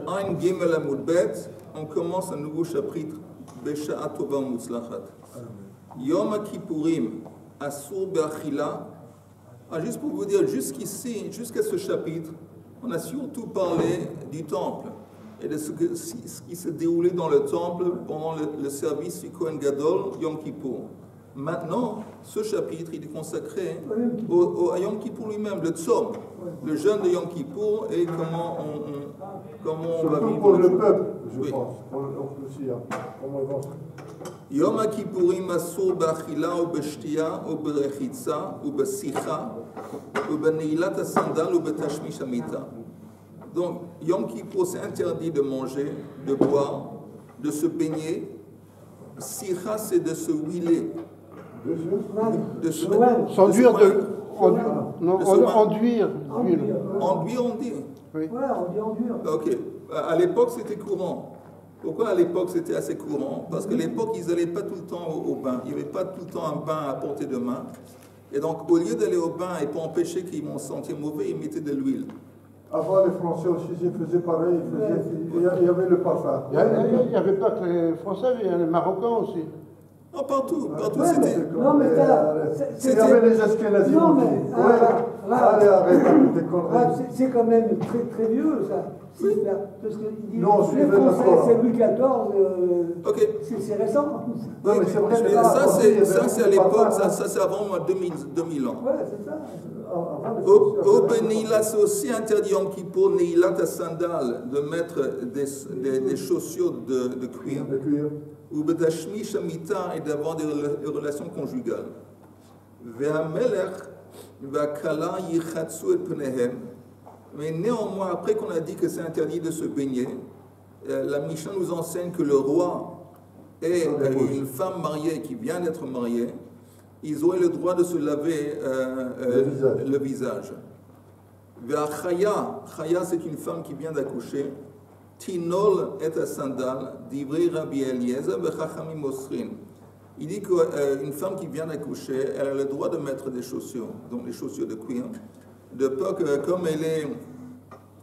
Ein Gimel Amud Bet, on commence un nouveau chapitre, Besha'a Tova Mutzlachat. Yom Kippourim, Asur Be'achila. Juste pour vous dire, jusqu'ici, jusqu'à ce chapitre, on a surtout parlé du temple et de ce qui se déroulait dans le temple pendant le service du Kohen Gadol, Yom Kippour. Maintenant, ce chapitre, il est consacré à Yom Kippour lui-même, le Tzom, le jeûne de Yom Kippour et comment on va vivre. Pour le peuple, je oui. pense, pour l'Occident. Yom Kippourim asur b'achila ou b'shtia ou b'rechitza ou b'sicha ou b'neilat asandal ou b'tashmish hamita. Donc, Yom Kippour, c'est interdit de manger, de boire, de se baigner. Sicha, c'est de se huiler. S'enduire enduire. Enduire, on dit. Oui. Ouais, on dit enduire. Ok. À l'époque, c'était courant. Pourquoi à l'époque c'était assez courant? Parce qu'à l'époque, ils n'allaient pas tout le temps au bain. Il n'y avait pas tout le temps un bain à portée de main. Et donc, au lieu d'aller au bain et pour empêcher qu'ils vont se sentir mauvais, ils mettaient de l'huile. Avant, les Français aussi, ils faisaient pareil. Il y avait le parfum. Il n'y avait pas que les Français, il y avait les Marocains aussi. Non, partout Ouais, c'était... Non, mais il y avait les Ashkénazis. Non, mais allez, arrête avec tes conneries. c'est quand même très, très vieux, ça. Parce que Non, les Français, c'est Louis XIV, Ok. c'est récent. Non, mais c'est vrai. Ça, c'est à l'époque, ça c'est avant 2000 ans. Ouais, c'est ça. Au Benila, c'est aussi interdit en Kippour, Neilat à sandal, de mettre des chaussures de cuir. Ou Betashmish Amita et d'avoir des relations conjugales. Ve'amelech va'kala yichatsu et pnehem. Mais néanmoins, après qu'on a dit que c'est interdit de se baigner, la Mishnah nous enseigne que le roi et une femme mariée qui vient d'être mariée, ils auraient le droit de se laver le visage. Ve'achaya, Chaya c'est une femme qui vient d'accoucher. Tinol et a sandal, divrei Rabbi Eliezer, v'chachamim osrin. Il dit qu'une femme qui vient d'accoucher, elle a le droit de mettre des chaussures, donc des chaussures de cuir, de peur que comme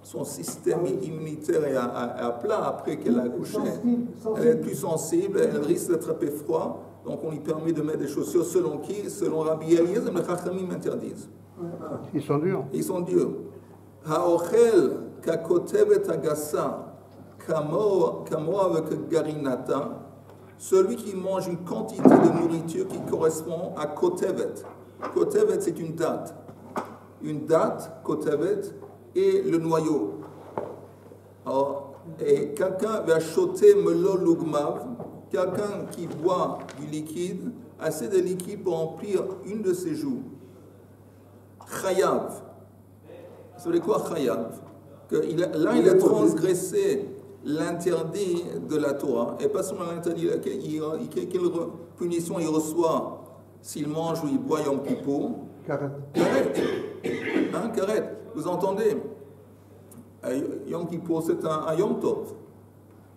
son système immunitaire est à plat après qu'elle a accouché, elle est plus sensible, elle risque d'attraper froid, donc on lui permet de mettre des chaussures selon qui? Selon Rabbi Eliezer, les chachamim interdisent. Ils sont durs. Ils sont durs. Ha'ochel kakotevet agasa kamo avec garinata, celui qui mange une quantité de nourriture qui correspond à kotevet. Kotevet, c'est une date. Une date, kotevet, et le noyau. Alors, et quelqu'un va choter melo lugmav, quelqu'un qui boit du liquide, assez de liquide pour remplir une de ses joues. Chayav. Ça veut dire quoi, chayav? Il a transgressé l'interdit de la Torah, et pas seulement l'interdit, quelle punition il reçoit s'il mange ou il boit Yom Kippour? Karet. Hein, karet. Vous entendez? Yom Kippour, c'est un Yom Tov.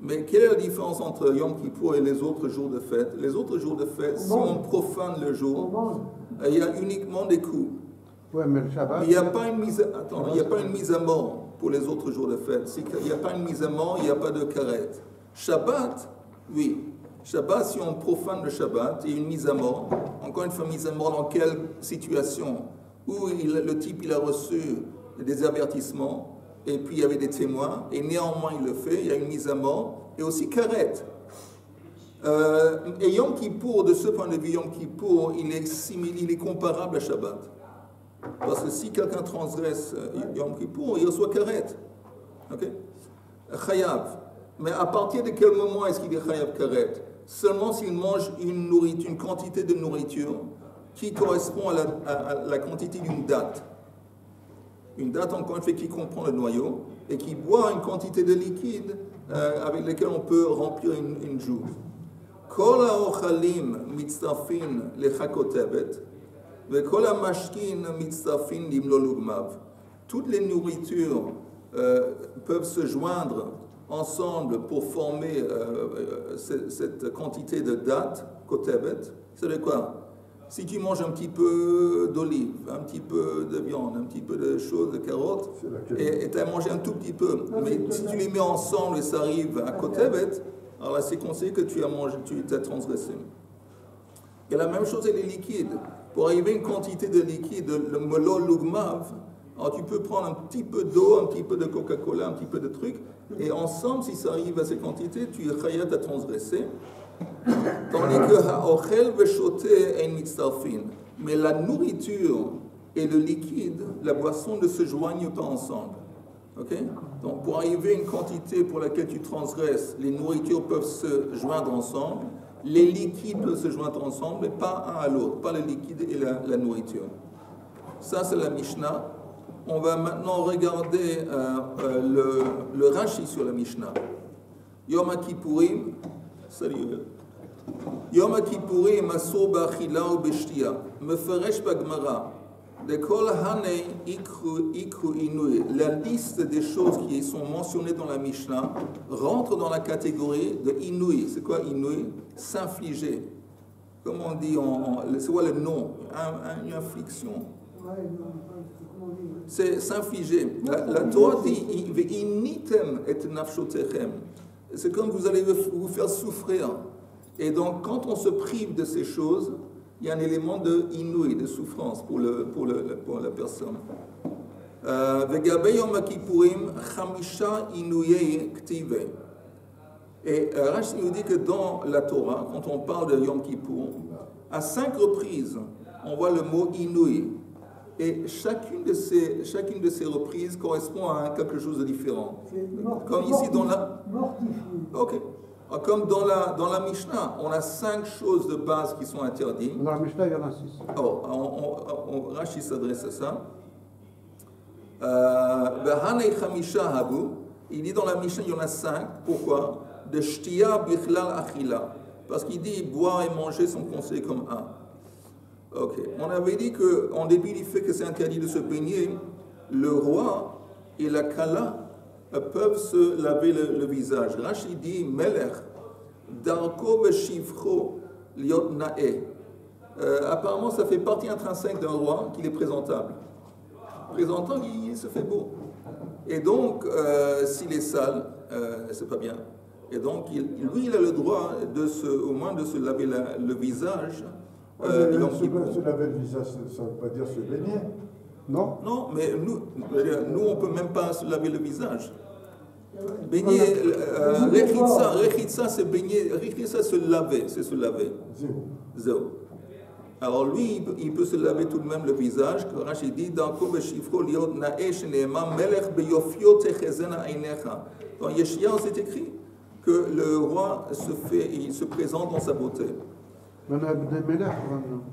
Mais quelle est la différence entre Yom Kippour et les autres jours de fête? Les autres jours de fête, si on profane le jour, il y a uniquement des coups. Ouais, mais le Shabbat. Il n'y a pas une mise à mort pour les autres jours de fête. Il n'y a pas une mise à mort, il n'y a pas de karet. Shabbat, oui. Shabbat, si on profane le Shabbat, il y a une mise à mort. Encore une fois, mise à mort dans quelle situation? Où le type il a reçu des avertissements, et puis il y avait des témoins, et néanmoins il le fait, il y a une mise à mort, et aussi karet. Et Yom Kippour, de ce point de vue, Yom Kippour, il est comparable à Shabbat. Parce que si quelqu'un transgresse Yom Kippour, il reçoit karet. Ok? Chayav. Mais à partir de quel moment est-ce qu'il est chayav karet? Seulement s'il mange une quantité de nourriture qui correspond à la quantité d'une date. Une date, encore une fois, qui comprend le noyau et qui boit une quantité de liquide avec lequel on peut remplir une joue. Kol ha'ochalim mitztafin lechakotevet. Toutes les nourritures peuvent se joindre ensemble pour former cette quantité de dates, kotevet. C'est de quoi? Si tu manges un petit peu d'olive, un petit peu de viande, un petit peu de choses, de carottes, et tu as mangé un tout petit peu, mais si tu les mets ensemble et ça arrive à Kotevet, alors là c'est conseillé que tu as mangé, tu as transgressé. Et la même chose avec les liquides. Pour arriver à une quantité de liquide, le melol lugmav, alors tu peux prendre un petit peu d'eau, un petit peu de Coca-Cola, un petit peu de trucs, et ensemble, si ça arrive à ces quantités, tu es chayat à transgresser. Tandis que ha'ochel ve'shoté en mitzarfin. Mais la nourriture et le liquide, la boisson ne se joignent pas ensemble. Okay? Donc pour arriver à une quantité pour laquelle tu transgresses, les nourritures peuvent se joindre ensemble, les liquides peuvent se joindre ensemble, mais pas un à l'autre, pas le liquide et la nourriture. Ça c'est la Mishnah. On va maintenant regarder le Rashi sur la Mishnah. Yom HaKippurim, salut. Yom HaKippurim asur ba'achila ou b'shtiya. Meferesh b'Gemara. De kol hanei ikru inui. La liste des choses qui sont mentionnées dans la Mishnah rentre dans la catégorie de inui. C'est quoi inui? S'infliger. Comme on dit c'est quoi le nom? Une infliction. C'est s'infliger. La Torah dit Ve'initem et nafshotechem. C'est comme vous allez vous faire souffrir. Et donc, quand on se prive de ces choses, il y a un élément de inouï, de souffrance pour la personne. Ve'gabe Yom HaKippurim chamisha inouye ktive. Et Rashi nous dit que dans la Torah, quand on parle de Yom Kippour, à 5 reprises, on voit le mot inouï. Et chacune de ces reprises correspond à quelque chose de différent. Comme ici dans la... Ok. Comme dans la Mishnah, on a 5 choses de base qui sont interdites. Dans la Mishnah, il y en a 6. Alors, Rashi s'adresse à ça. Il dit dans la Mishnah, il y en a 5. Pourquoi? De shtiya bichlal achila. Parce qu'il dit boire et manger sont considérés comme un. Ok. On avait dit qu'en dépit du fait que c'est interdit de se baigner, le roi et la kala peuvent se laver le visage. Rashi dit Melech, Darko veshivcho liot nae. Apparemment, ça fait partie intrinsèque d'un roi qu'il est présentable. Présentant, il se fait beau. Et donc, s'il est sale, c'est pas bien. Et donc, lui, il a le droit au moins de se laver le visage. Se laver le visage, ça ne veut pas dire se baigner. Non? Non, mais nous on ne peut même pas se laver le visage. Baigner, rechitsa, c'est baigner, rechitsa, se laver, c'est se laver. Zéro. Alors lui, il peut se laver tout de même le visage, que Rashi dit, dans Yeshia, c'est écrit que le roi il se présente dans sa beauté.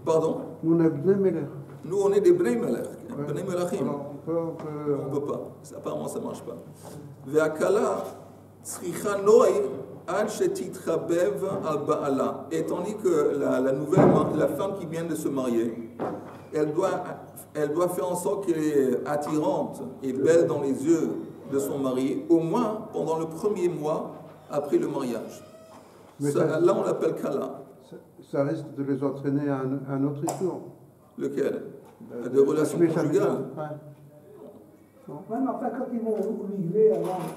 Pardon? Nous, on est des Bnei Melech. Bnei Melachim. On ne peut pas. Apparemment, ça ne marche pas. Ve'akala tzricha noi ad shetitchabev al ba'ala. Et tandis que la femme qui vient de se marier, elle doit faire en sorte qu'elle est attirante et belle dans les yeux de son mari, au moins pendant le premier mois après le mariage. Là, on l'appelle kala. Ça risque de les entraîner à un autre rituel. Lequel? De relations conjugales. Ouais, mais enfin, quand ils vont au mikvé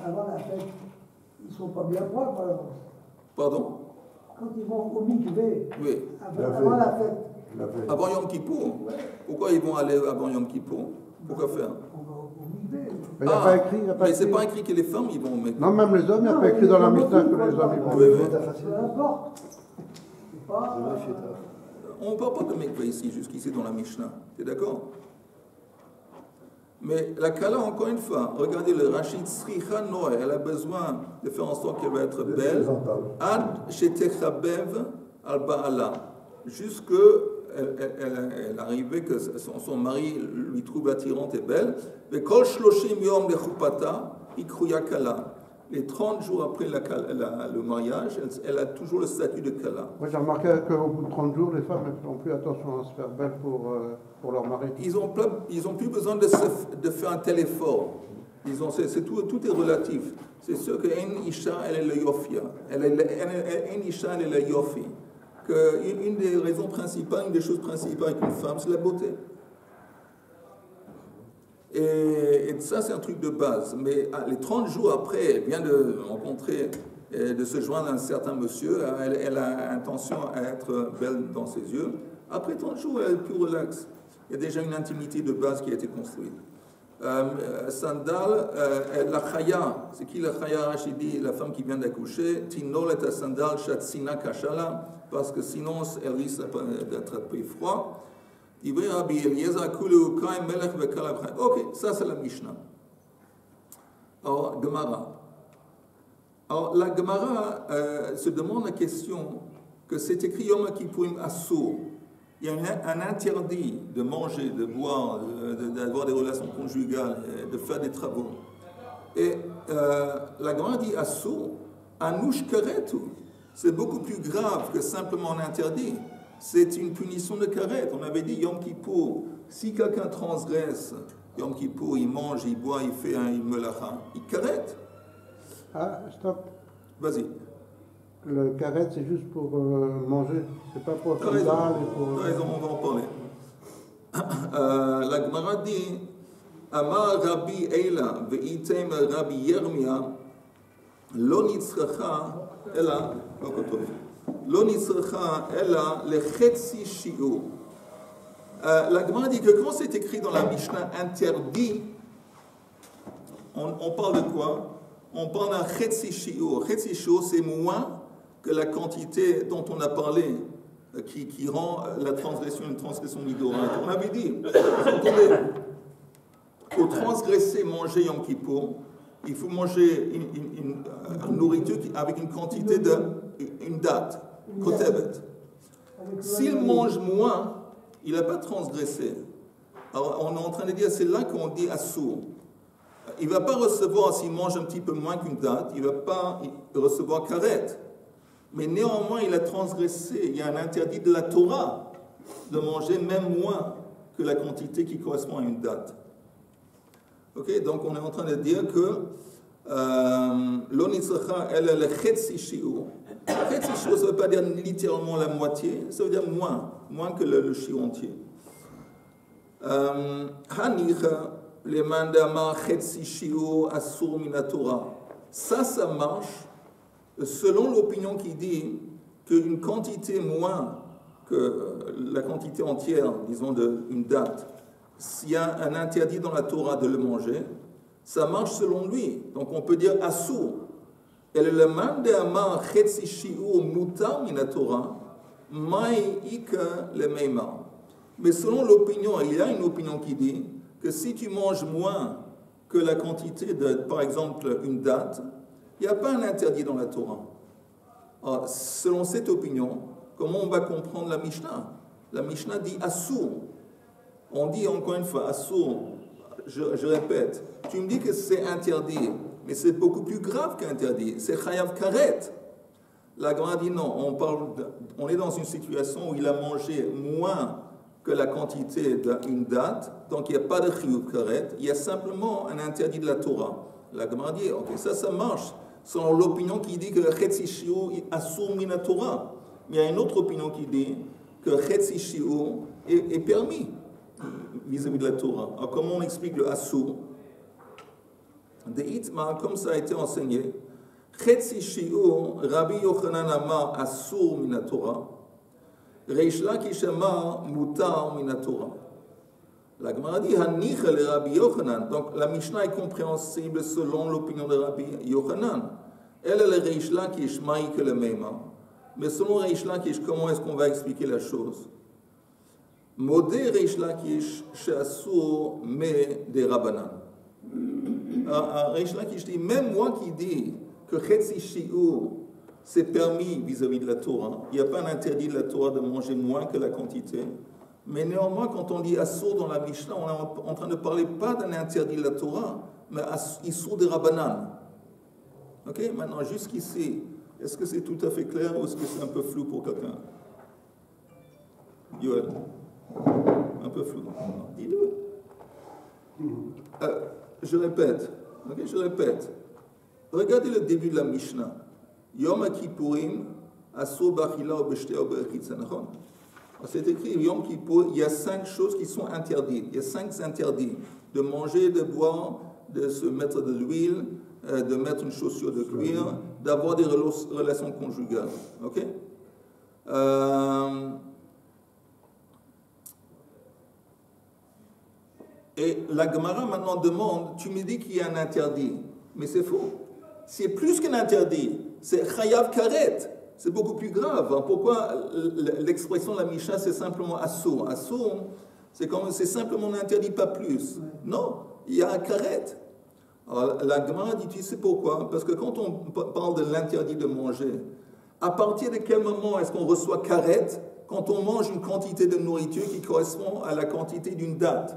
avant la fête, ils ne sont pas bien propres alors. Pardon? Quand ils vont au mikvé oui. avant la fête. Avant Yom Kippour? Ouais. Pourquoi ils vont aller avant Yom Kippour? Pourquoi faire? On va au mikvé. Mais pas écrit, mais c'est pas écrit que les femmes ils vont au mikvé. Non, même les hommes, il n'y a pas écrit dans la Mishnah que les hommes ils vont au mikvé. Peu importe. On ne parle pas de mikvé ici, jusqu'ici dans la Mishnah. Tu es d'accord? Mais la Kala, encore une fois, regardez le Rachid Sricha Noé, elle a besoin de faire en sorte qu'elle va être belle. Ad shetechabev al ba'ala. Jusque elle arrivait que son mari lui trouve attirante et belle. Mais kol shloshim yom lechupata ikruya kala. Les 30 jours après le mariage, elle a toujours le statut de kala. Moi, j'ai remarqué qu'au bout de 30 jours, les femmes ne font plus attention à se faire belle pour leur mari. Ils n'ont plus besoin de faire un tel effort. Tout est relatif. C'est sûr que En Isha, elle est le Yofia. En Isha, elle est le Yofi. qu'une des raisons principales, une des choses principales avec une femme, c'est la beauté. Et ça, c'est un truc de base. Mais les 30 jours après, elle vient de rencontrer, de se joindre à un certain monsieur, elle a intention à être belle dans ses yeux. Après 30 jours, elle est plus relaxe. Il y a déjà une intimité de base qui a été construite. Sandal, la chaya, c'est qui la chaya Rachidi, la femme qui vient d'accoucher, Tinol et sandal shatsina kashala, parce que sinon elle risque d'attraper froid. Ok, ça c'est la Mishnah. Alors, Gemara. Alors, la Gemara se demande la question que c'est écrit Yom Kippourim Assur. Il y a un interdit de manger, de boire, d'avoir des relations conjugales, de faire des travaux. Et la Gemara dit Assur, Anush Karetu. C'est beaucoup plus grave que simplement un interdit. C'est une punition de karet. On avait dit Yom Kippour, si quelqu'un transgresse Yom Kippour, il mange, il boit, il fait un melacha, il karet. Ah, stop. Vas-y. Le karet, c'est juste pour manger. C'est pas pour faire dalle et pour... T'as raison, on va en parler. La Gemara dit Amar Rabbi Eila ve'item Rabbi Yermia lo nitzracha ela lo nitzracha ela lechetzi shiur. La Gemara dit que quand c'est écrit dans la Mishnah interdit, on parle de quoi? On parle d'un chetzi shiur. Chetzi shiur, c'est moins que la quantité dont on a parlé, qui rend la transgression une transgression midorate. On avait dit, attendez, pour transgresser, manger Yom Kippour, il faut manger une nourriture avec une quantité une date, kotebet. S'il mange moins, il n'a pas transgressé. Alors on est en train de dire, c'est là qu'on dit assour. Il ne va pas recevoir, s'il mange un petit peu moins qu'une date, il ne va pas recevoir karet. Mais néanmoins, il a transgressé. Il y a un interdit de la Torah de manger même moins que la quantité qui correspond à une date. Ok, donc on est en train de dire que l'onitzracha, elle est le chetzi shiur. Chetzi shiur, ça ne veut pas dire littéralement la moitié, ça veut dire moins que le shiur entier. Hanicha, le mandama chetzi shiur asur min Torah. Ça marche selon l'opinion qui dit qu'une quantité moins que la quantité entière, disons d'une date, s'il y a un interdit dans la Torah de le manger, ça marche selon lui. Donc on peut dire assour. Et le man de amar chetzi shiur mutar min Torah, mai ika le meimar. Mais selon l'opinion, il y a une opinion qui dit que si tu manges moins que la quantité de, par exemple, une date, il n'y a pas un interdit dans la Torah. Alors, selon cette opinion, comment on va comprendre la Mishnah? La Mishnah dit assour. On dit encore une fois assour. Je répète, tu me dis que c'est interdit, mais c'est beaucoup plus grave qu'interdit. C'est chayav karet. La Gemara dit non, on est dans une situation où il a mangé moins que la quantité d'une date, donc il n'y a pas de chayav karet, il y a simplement un interdit de la Torah. La Gemara dit, ok, ça marche, selon l'opinion qui dit que chetzi shiur assour min Torah. Mais il y a une autre opinion qui dit que chetzi shiur est permis vis-à-vis de la Torah. Alors comment on explique le assour? De Itma, comme ça a été enseigné, chetzi shiur, Rabbi Yochanan amar assour min Torah, Reish Lakish amar mutar min Torah. La Gemara dit Hanicha le Rabbi Yochanan. Donc la Mishnah est compréhensible selon l'opinion de Rabbi Yochanan. Elle est le Reish Lakish maïk le meima. Mais selon Reish Lakish, comment est-ce qu'on va expliquer la chose? Modé Reish Lakish she'asur me de Rabbanan. Reish Lakish dit, même moi qui dis que chetzi shiur c'est permis vis-à-vis de la Torah, il n'y a pas un interdit de la Torah de manger moins que la quantité. Mais néanmoins, quand on dit assour dans la Mishnah, on est en train de parler pas d'un interdit de la Torah, mais assour de Rabbanan. Ok, maintenant jusqu'ici, est-ce que c'est tout à fait clair ou est-ce que c'est un peu flou pour quelqu'un? Yoel, un peu flou. Dis-le. Je répète. Ok, je répète. Regardez le début de la Mishnah. Yom Kippourim, Asur b'achila ou b'shtea ou b'rechitza, nachon? C'est écrit, Yom Kippour, il y a 5 choses qui sont interdites. Il y a 5 interdits. De manger, de boire, de se mettre de l'huile, de mettre une chaussure de cuir, d'avoir des relations conjugales. Ok? Et la Gemara maintenant demande, tu me dis qu'il y a un interdit, mais c'est faux. C'est plus qu'un interdit, c'est chayav karet, c'est beaucoup plus grave. Pourquoi l'expression de la Mishnah c'est simplement assour? Assour, c'est simplement un interdit, pas plus. Non, il y a un karet. Alors la Gemara dit, tu sais pourquoi? Parce que quand on parle de l'interdit de manger, à partir de quel moment est-ce qu'on reçoit karet? Quand on mange une quantité de nourriture qui correspond à la quantité d'une date.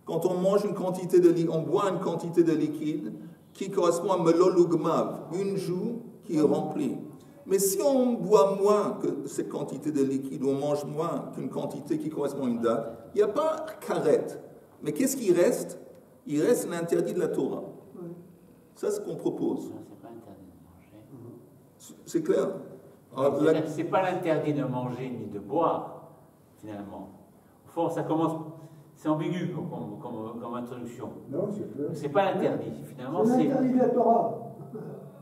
Quand on mange une quantité on boit une quantité de liquide qui correspond à melolugmav, une joue qui est remplie. Mais si on boit moins que cette quantité de liquide, ou on mange moins qu'une quantité qui correspond à une date, il n'y a pas karet. Mais qu'est-ce qui reste? Il reste l'interdit de la Torah. Ça, c'est ce qu'on propose. Non, c'est pas interdit de manger. C'est clair? C'est pas l'interdit de manger ni de boire, finalement. Au fond, ça commence... C'est ambigu comme introduction. Non, c'est clair. C'est pas l'interdit, finalement. C'est l'interdit de la Torah.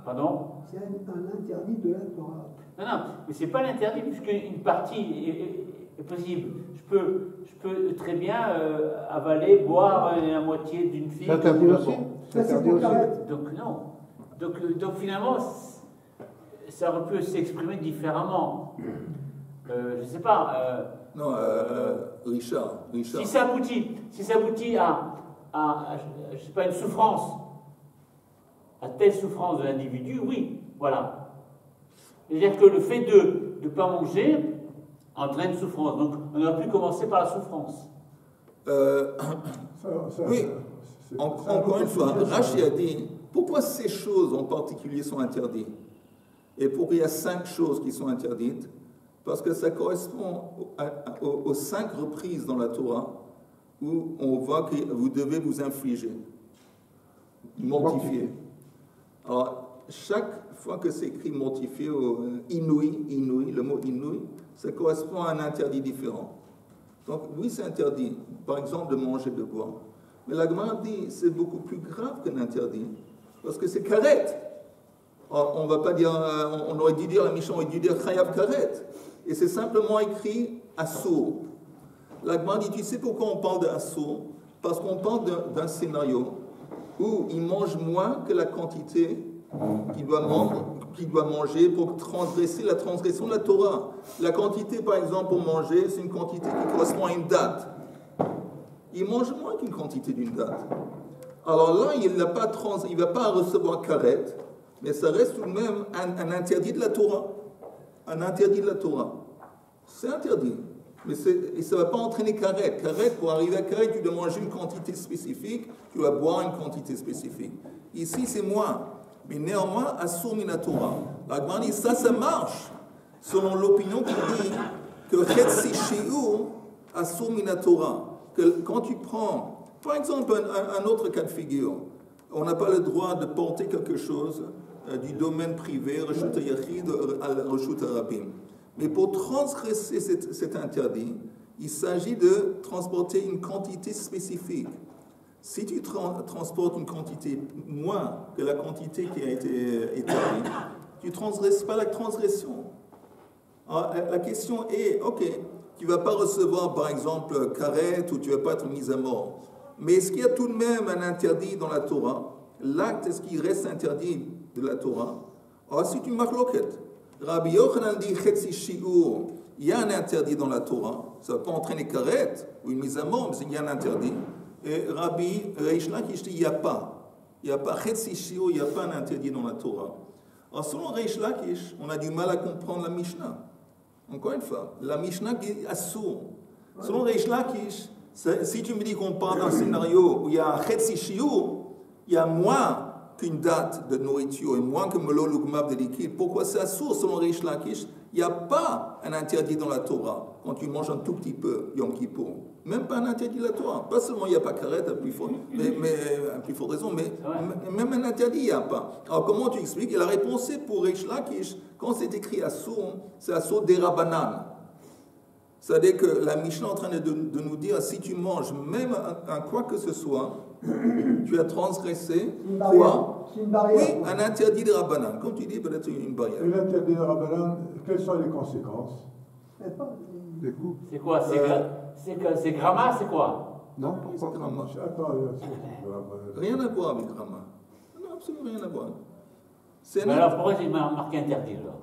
Pardon? C'est un interdit de la Torah. Non, mais c'est pas l'interdit, puisqu'une partie est possible. Je peux très bien avaler, boire la moitié d'une fille. C'est interdit aussi. Ça, c'est pour Karet. Donc non. Donc finalement, ça aurait pu s'exprimer différemment. Je sais pas. Non, Richard. Si ça aboutit à je sais pas, une souffrance, à telle souffrance de l'individu, oui, voilà. C'est-à-dire que le fait de ne pas manger entraîne souffrance. Donc on aurait pu commencer par la souffrance. Oui, encore une fois, Rashi a dit, pourquoi ces choses en particulier sont interdites? Et pourquoi il y a 5 choses qui sont interdites? Parce que ça correspond aux 5 reprises dans la Torah où on voit que vous devez vous infliger, mortifier. Alors, chaque fois que c'est écrit mortifier, inouï, le mot inouï, ça correspond à un interdit différent. Donc, oui, c'est interdit, par exemple, de manger, de boire. Mais la Gemara dit c'est beaucoup plus grave qu'un interdit, parce que c'est karet. Alors, on va pas dire, on aurait dû dire, la Mishnah aurait dû dire chayav karet. Et c'est simplement écrit assour. La Gemara dit, tu sais pourquoi on parle d'assour? Parce qu'on parle d'un scénario où il mange moins que la quantité qu'il doit manger pour transgresser la transgression de la Torah. La quantité, par exemple, pour manger, c'est une quantité qui correspond à une date. Il mange moins qu'une quantité d'une date. Alors là, il ne va pas recevoir karet, mais ça reste tout de même un interdit de la Torah. Un interdit de la Torah. C'est interdit. Mais ça ne va pas entraîner karet. Karet, pour arriver à karet, tu dois manger une quantité spécifique, tu dois boire une quantité spécifique. Ici, c'est moins. Mais néanmoins, assur mina Torah. La Gemara dit, ça marche. Selon l'opinion qui dit que chetzi shiur assur mina Torah. Que quand tu prends, par exemple, un autre cas de figure, on n'a pas le droit de porter quelque chose du domaine privé, Reshut Yachid, à Reshut Rabim. Mais pour transgresser cet interdit, il s'agit de transporter une quantité spécifique. Si tu transportes une quantité moins que la quantité qui a été établie, tu ne transgresses pas la transgression. Alors, la question est, ok, tu ne vas pas recevoir par exemple karet ou tu ne vas pas être mis à mort. Mais est-ce qu'il y a tout de même un interdit dans la Torah? L'acte, est-ce qu'il reste interdit de la Torah? Alors c'est une marloquette. Rabbi Yochanan dit chetzi shiur, il y a un interdit dans la Torah. Ça ne va pas entraîner karet ou une mise à mort, mais il y a un interdit. Et Rabbi Reish Lakish dit il n'y a pas. Il n'y a pas chetzi shiur, il n'y a pas un interdit dans la Torah. Alors selon Reish Lakish, on a du mal à comprendre la Mishnah. Encore une fois, la Mishnah dit assur. Selon Reish Lakish, si tu me dis qu'on parle d'un scénario où il y a chetzi shiur, il y a moins qu'une date de nourriture et moins que melolugmav de liquide. Pourquoi c'est assur selon Reish Lakish? Il n'y a pas un interdit dans la Torah quand tu manges un tout petit peu Yom Kippour. Même pas un interdit de la Torah. Pas seulement il n'y a pas karet, à plus forte raison, mais même un interdit, il n'y a pas. Alors comment tu expliques? Et la réponse est pour Reish Lakish, quand c'est écrit Assour, c'est Assour d'Erabanan. C'est-à-dire que la Mishnah est en train de nous dire, si tu manges même un quoi que ce soit, tu as transgressé quoi? C'est une barrière. Oui, un interdit de Rabbanan. Comme tu dis, peut-être une barrière. Et l'interdit de Rabbanan, quelles sont les conséquences? Des coups. C'est quoi? C'est gramma, c'est quoi? Non, Oui, pas c'est vraiment. Attends, Rien à voir avec Rama. Non, absolument rien à voir. Mais alors pourquoi j'ai marqué interdit alors?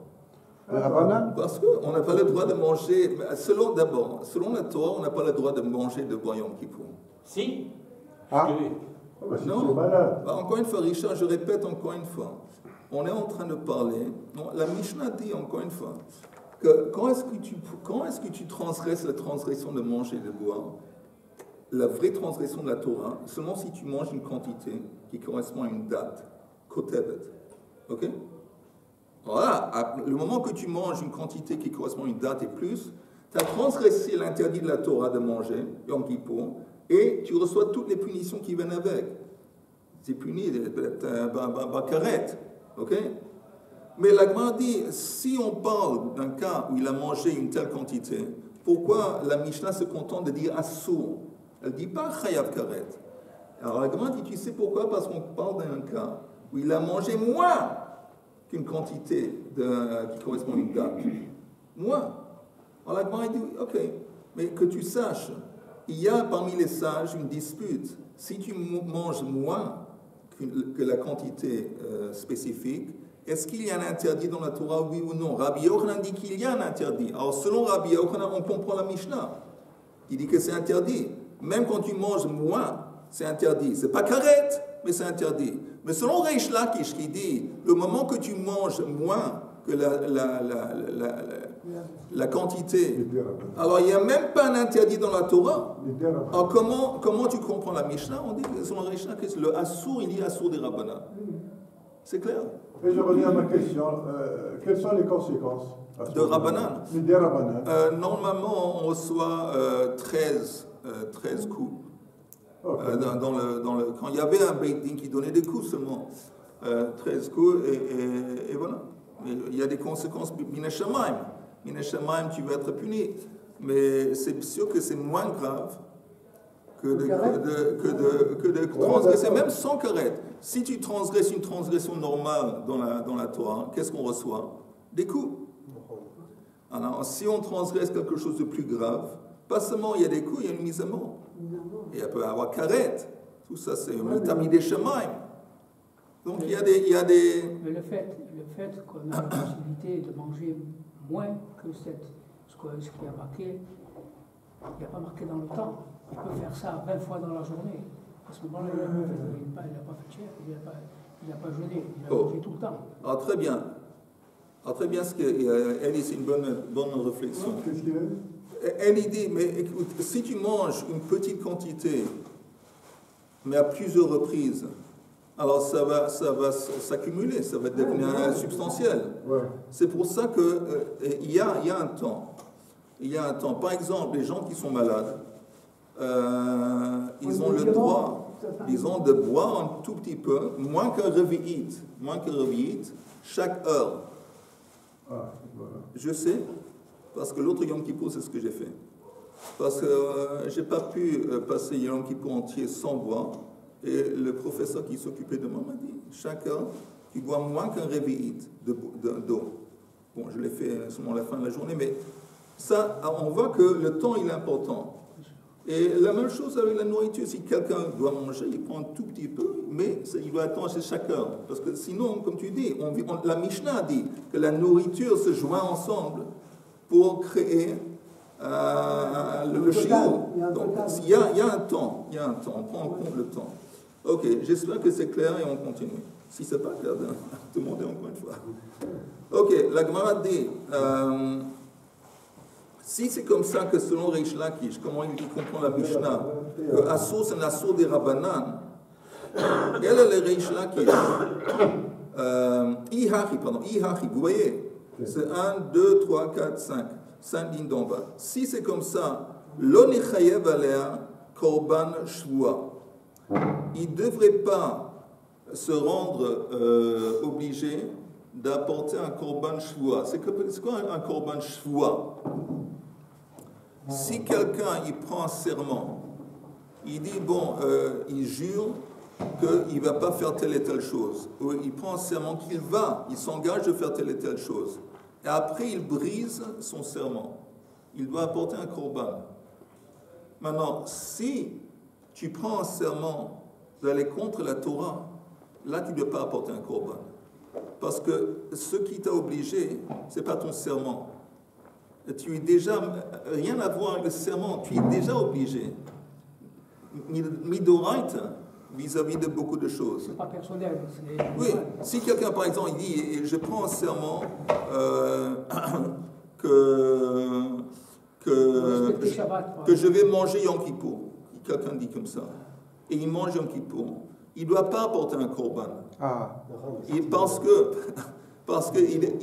La banane? Parce qu'on n'a pas le droit de manger, selon la Torah, on n'a pas le droit de manger de bois Yom Kippour. Si. Ah. C'est Non. malade. Encore une fois, Richard, je répète encore une fois, on est en train de parler, la Mishnah dit encore une fois, que quand est-ce que tu transgresses la transgression de manger et de boire, la vraie transgression de la Torah, seulement si tu manges une quantité qui correspond à une date, kotebet. Ok? Voilà, le moment que tu manges une quantité qui correspond à une date et plus, tu as transgressé l'interdit de la Torah de manger, Yom Kippour, et tu reçois toutes les punitions qui viennent avec. C'est puni, peut-être karet, ok? Mais la Gemara dit, si on parle d'un cas où il a mangé une telle quantité, pourquoi la Mishnah se contente de dire assour? Elle ne dit pas chayav karet. Alors la Gemara dit, tu sais pourquoi? Parce qu'on parle d'un cas où il a mangé moins qu'une quantité qui correspond à une date. Moins. Alors la Gemara dit, ok, mais que tu saches, il y a parmi les sages une dispute. Si tu manges moins que la quantité spécifique, est-ce qu'il y a un interdit dans la Torah, oui ou non? Rabbi Yochanan dit qu'il y a un interdit. Alors selon Rabbi Yochanan, on comprend la Mishnah. Il dit que c'est interdit. Même quand tu manges moins, c'est interdit. C'est pas karet, mais c'est interdit. Mais selon Reish Lakish qui dit, le moment que tu manges moins que la quantité, alors il n'y a même pas un interdit dans la Torah. Alors comment tu comprends la Mishnah? On dit que selon Reish Lakish, le assour, il dit assour des Rabbanan. C'est clair? Et je reviens à ma question. Quelles sont les conséquences de Rabbanan? Des Rabbanan. Normalement, on reçoit 13 coups. Okay. Quand il y avait un Beit Din qui donnait des coups seulement, 13 coups, et voilà. Mais il y a des conséquences. Minashamaim, tu vas être puni. Mais c'est sûr que c'est moins grave que de transgresser, même sans karet. Si tu transgresses une transgression normale dans la Torah, qu'est-ce qu'on reçoit? Des coups. Alors, si on transgresse quelque chose de plus grave, pas seulement il y a des coups, il y a une mise à mort. Et il peut y avoir karet. Tout ça, c'est le tamis des chemaim. Donc, il y a des... Mais le fait qu'on a la possibilité de manger moins que ce qui a marqué, il n'y a pas marqué dans le temps. Il peut faire ça 20 fois dans la journée. À ce moment-là, il n'a pas fait cher, il n'a pas jeûné, il a mangé tout le temps. Alors, très bien. Alors, très bien, ce qu'elle dit, c'est une bonne réflexion. Qu'est-ce qu'il a dit? Elle dit, mais écoute, si tu manges une petite quantité, mais à plusieurs reprises, alors ça va s'accumuler, ça va devenir substantiel. Ouais. C'est pour ça qu'il y a un temps. Il y a un temps. Par exemple, les gens qui sont malades, ils ont le droit, de boire un tout petit peu, moins que revi'it, chaque heure. Ah, voilà. Je sais, parce que l'autre Yom Kippour, c'est ce que j'ai fait. Parce que je n'ai pas pu passer Yom Kippour entier sans boire. Et le professeur qui s'occupait de moi m'a dit, chaque heure, tu bois moins qu'un réveillite d'eau. Bon, je l'ai fait seulement à la fin de la journée, mais ça, on voit que le temps, il est important. Et la même chose avec la nourriture. Si quelqu'un doit manger, il prend un tout petit peu, mais il doit attendre chaque heure. Parce que sinon, comme tu dis, la Mishnah dit que la nourriture se joint ensemble pour créer le shiur. Donc, il y a un temps, on prend en compte le temps. Ok, j'espère que c'est clair et on continue. Si c'est pas clair, demandez encore une fois. Ok, la Gemara dit, si c'est comme ça que selon Reish Lakish, comment il comprend la Mishnah, que Assour c'est un Assour des Rabbanan, quel est le Reish Lakish? Ihachi, vous voyez, c'est 1, 2, 3, 4, 5 lignes d'en bas. Si c'est comme ça, Lo nechayev alea korban shvua. Il ne devrait pas se rendre obligé d'apporter un korban shvua. C'est quoi un korban shvua? Si quelqu'un il prend un serment, il dit bon, il jure qu'il ne va pas faire telle et telle chose, ou il prend un serment il s'engage de faire telle et telle chose, et après il brise son serment, il doit apporter un korban. Maintenant, si tu prends un serment d'aller contre la Torah, là tu ne dois pas apporter un korban. Parce que ce qui t'a obligé, ce n'est pas ton serment. Tu es déjà, rien à voir avec le serment, tu es déjà obligé. Midoraita, vis-à-vis de beaucoup de choses. C'est pas personnel. Oui, si quelqu'un par exemple il dit je prends un serment que je vais manger Yom Kippour, quelqu'un dit comme ça, et il mange Yom Kippour, il ne doit pas apporter un korban. Parce qu'il est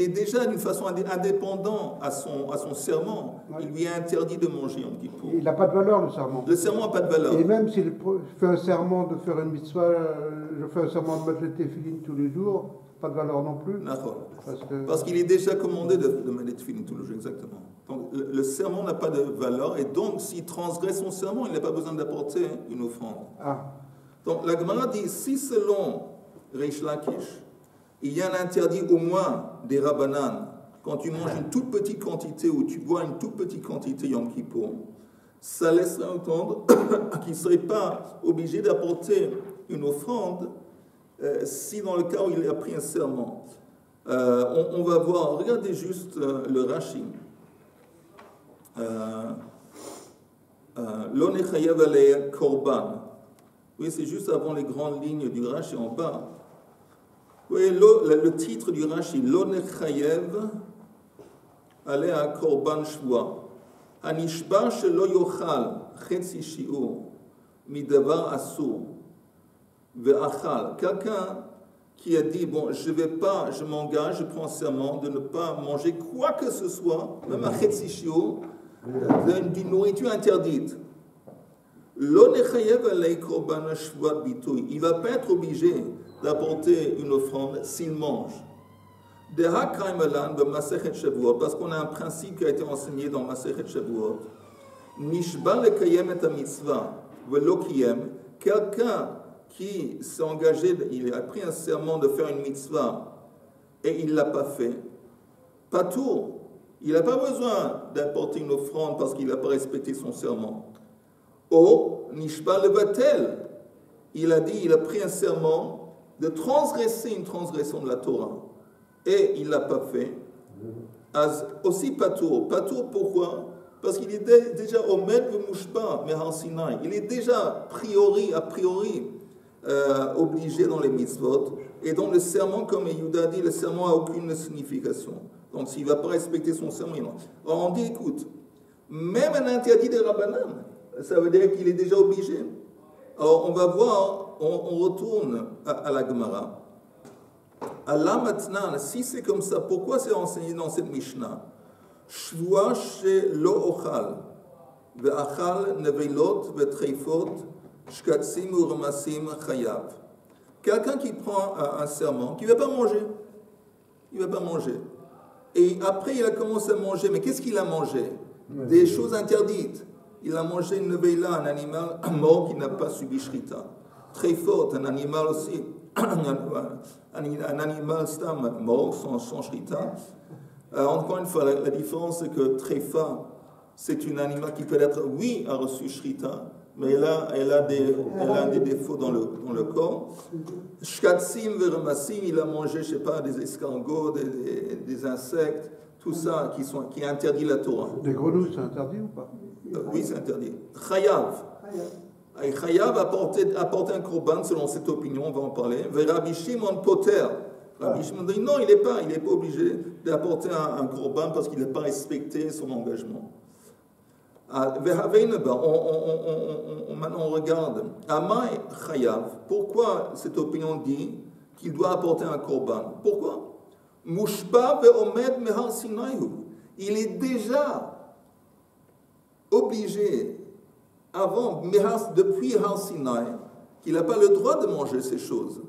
déjà d'une façon indépendant à son serment. Il lui est interdit de manger Yom Kippour. Il n'a pas de valeur, le serment. Le serment n'a pas de valeur. Et même s'il fait un serment de faire une mitzvah, je fais un serment de mettre les téphilines tous les jours, pas de valeur non plus. Parce qu'il est déjà commandé de mettre les téphilines tous les jours, exactement. Donc le serment n'a pas de valeur, et donc s'il transgresse son serment, il n'a pas besoin d'apporter une offrande. Donc la Gemara dit, si selon Reish Lakish, il y a un interdit au moins des Rabbanan, quand tu manges une toute petite quantité ou tu bois une toute petite quantité Yom Kippour, ça laisserait entendre qu'il ne serait pas obligé d'apporter une offrande si dans le cas où il a pris un serment. On va voir, regardez juste le Rashi. Lo nechayev alei korban. Oui, c'est juste avant les grandes lignes du Rashi en bas. Oui, le titre du Rashi, Lo nechayev alei korban shvua. Hanishba shelo yochal chetzi shi'ur midavar asur ve'achal. Quelqu'un qui a dit, bon, je m'engage, je prends serment de ne pas manger quoi que ce soit, même un chetzi shi'ur, d'une nourriture interdite. Il ne va pas être obligé d'apporter une offrande s'il mange. Parce qu'on a un principe qui a été enseigné dans Masechet Shavuot. Quelqu'un qui s'est engagé, il a pris un serment de faire une mitzvah et il ne l'a pas fait, patour. Il n'a pas besoin d'apporter une offrande parce qu'il n'a pas respecté son serment. Oh, Nishba levatel. Il a dit, il a pris un serment de transgresser une transgression de la Torah. Et il ne l'a pas fait. Aussi patour. Patour pourquoi? Parce qu'il est déjà omed v'mushba mehar Sinai. Il est déjà a priori obligé dans les mitzvot. Et donc le serment, comme Yehuda dit, le serment n'a aucune signification. Donc s'il ne va pas respecter son serment, il non. Alors on dit, écoute, même un interdit des Rabbanan, ça veut dire qu'il est déjà obligé. Alors on va voir, on retourne à la Gemara. Allah Matnan, si c'est comme ça, pourquoi c'est enseigné dans cette Mishnah? Shvua she lo ochal, ve'achal neveilot ve'treifot, shkatsim u'ramasim chayav. Quelqu'un qui prend un serment, qui ne va pas manger. Il ne va pas manger. Et après, il a commencé à manger. Mais qu'est-ce qu'il a mangé? Des choses interdites. Il a mangé une neveila, un animal mort qui n'a pas subi shrita. Treifot, un animal aussi, un animal stam mort sans shrita. Encore une fois, la différence c'est que treifa, c'est un animal qui peut être, oui, a reçu shrita, mais elle a des défauts dans le corps. Shkatsim ve'ramassim, il a mangé, je ne sais pas, des escargots, des insectes, tout ça qui interdit la Torah. Des grenouilles, c'est interdit ou pas? Oui, c'est interdit. Chayav. Chayav apporte un korban, selon cette opinion, on va en parler. Rabbi Shimon poter. Rabbi Shimon dit non, il n'est pas obligé d'apporter un korban parce qu'il n'a pas respecté son engagement. Maintenant on regarde. Amai Chayav. Pourquoi cette opinion dit qu'il doit apporter un korban? Pourquoi? Mushba ve'omed mehar Sinai. Il est déjà obligé, avant, depuis Har Sinai, qu'il n'a pas le droit de manger ces choses.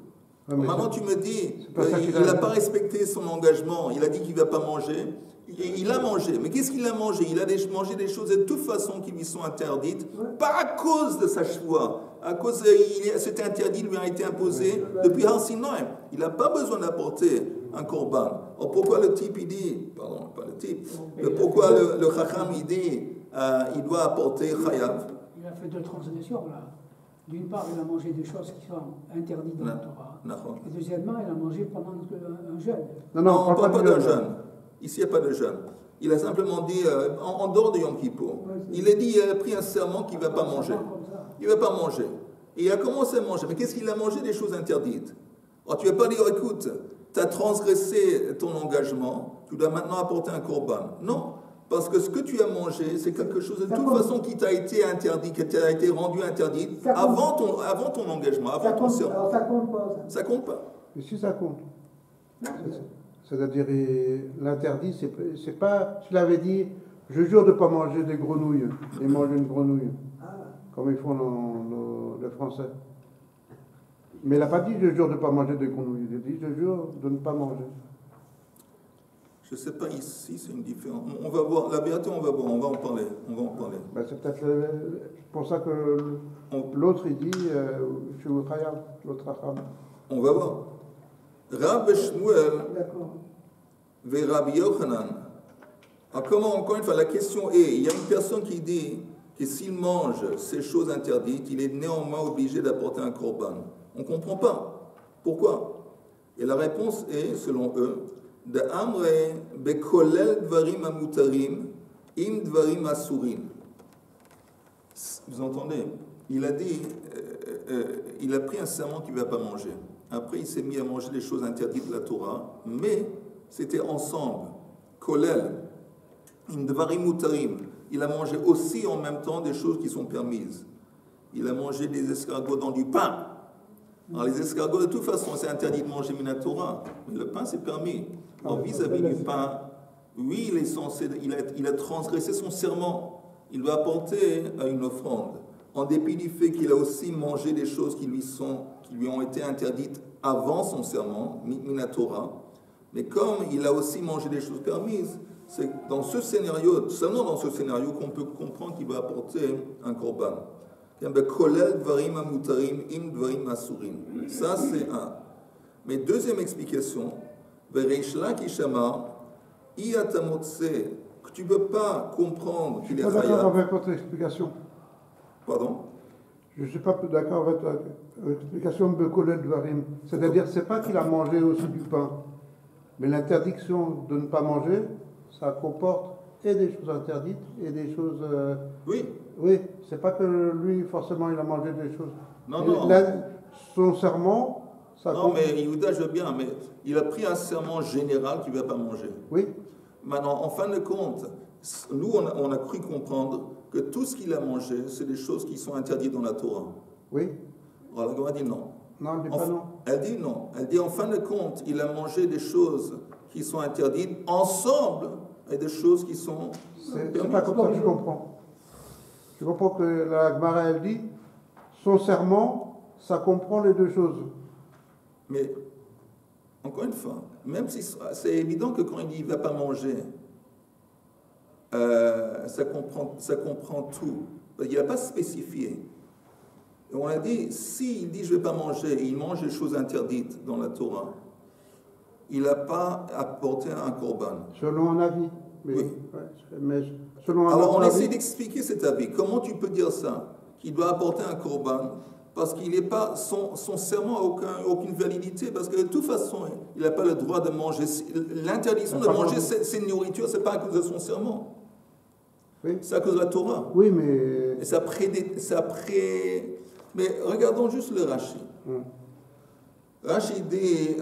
Ouais, Maintenant, tu me dis qu'il qu'il n'a pas respecté son engagement, il a dit qu'il ne va pas manger. Il a mangé, mais qu'est-ce qu'il a mangé? Il a mangé des choses de toute façon qui lui sont interdites, pas à cause de sa choix, à cause cet interdit lui a été imposé depuis Har Sinai. Il n'a pas besoin d'apporter un korban. Alors pourquoi le type il dit, pardon, pas le type, pourquoi le chacham il dit il doit apporter chayav? Il a fait 2 transgressions là. D'une part, il a mangé des choses qui sont interdites dans la Torah. Et deuxièmement, il a mangé pendant un jeûne. Non, on ne parle pas d'un jeûne. Ici, il n'y a pas de jeûne. Il a simplement dit, en dehors de Yom Kippour, il a dit, il a pris un serment qu'il ne va pas manger. Il ne va pas manger. Et il a commencé à manger. Mais qu'est-ce qu'il a mangé? Des choses interdites. Alors tu ne vas pas dire, écoute, tu as transgressé ton engagement, tu dois maintenant apporter un korban. Non, parce que ce que tu as mangé, c'est quelque chose de toute façon qui t'a été interdit, qui t'a été rendu interdit avant ton engagement, avant ton serment. Alors ça compte pas. Ça compte pas. Mais si ça compte. C'est-à-dire, l'interdit, c'est pas. Tu l'avais dit, je jure de ne pas manger des grenouilles, et manger une grenouille, comme ils font les Français. Mais il n'a pas dit, je jure de ne pas manger des grenouilles, il a dit, je jure de ne pas manger. Je ne sais pas ici, c'est une différence. On va voir, la vérité, on va voir, on va en parler. Ben, c'est peut-être pour ça que l'autre, il dit, je suis Khayab, l'autre Acham. On va voir. Rav Shmuel ve Rabbi Yochanan. Alors comment, encore une fois, la question est, il y a une personne qui dit que s'il mange ces choses interdites, il est néanmoins obligé d'apporter un korban. On ne comprend pas. Pourquoi? Et la réponse est, selon eux, de Amre bekolel dvarim amutarim im dvarim asurim. Vous entendez? Il a dit, il a pris un serment qu'il ne va pas manger. Après, il s'est mis à manger les choses interdites de la Torah, mais c'était ensemble. Kolel, im dvarim mutarim. Il a mangé aussi en même temps des choses qui sont permises. Il a mangé des escargots dans du pain. Alors les escargots, de toute façon, c'est interdit de manger Minatora, mais le pain, c'est permis. Alors vis-à-vis du pain, oui, il est censé, il a transgressé son serment. Il doit apporter une offrande, en dépit du fait qu'il a aussi mangé des choses qui lui ont été interdites avant son serment, Minatora. Mais comme il a aussi mangé des choses permises, c'est dans ce scénario, seulement dans ce scénario, qu'on peut comprendre qu'il va apporter un korban. Ça, c'est un. Mais deuxième explication, que tu ne peux pas comprendre qu'il est chayav. Je ne suis pas d'accord avec votre explication. Pardon? Je ne suis pas d'accord avec l'explication de Kolel Dvarim. C'est-à-dire, ce n'est pas qu'il a mangé aussi du pain, mais l'interdiction de ne pas manger, ça comporte et des choses interdites et des choses. Oui. Oui, c'est pas que lui, forcément, il a mangé des choses. Non. Son serment, ça non, mais Yehuda, je veux bien, mais il a pris un serment général qu'il ne va pas manger. Oui. Maintenant, en fin de compte, nous, on a cru comprendre que tout ce qu'il a mangé, c'est des choses qui sont interdites dans la Torah. Oui. Alors, la Gemara dit non. Non, elle dit pas non. Elle dit non. Elle dit, en fin de compte, il a mangé des choses qui sont interdites ensemble et des choses qui sont... C'est pas comme ça que je comprends. Je comprends que la Gemara, elle dit, son serment, ça comprend les deux choses. Mais, encore une fois, même si c'est évident que quand il dit il ne va pas manger, ça comprend tout. Il n'a pas spécifié. Et on a dit, s'il dit je ne vais pas manger, et il mange des choses interdites dans la Torah, il n'a pas apporté un korban. Selon un avis. Mais, oui. Ouais, mais selon un Alors on avis, essaie d'expliquer cet avis. Comment tu peux dire ça? Qu'il doit apporter un korban? Parce qu'il n'est pas, son serment n'a aucune validité, parce que de toute façon, il n'a pas le droit de manger. L'interdiction de manger cette nourriture, ce n'est pas à cause de son serment. Oui. C'est à cause de la Torah. Oui, mais... Et mais regardons juste le Rashi. Rashi dit...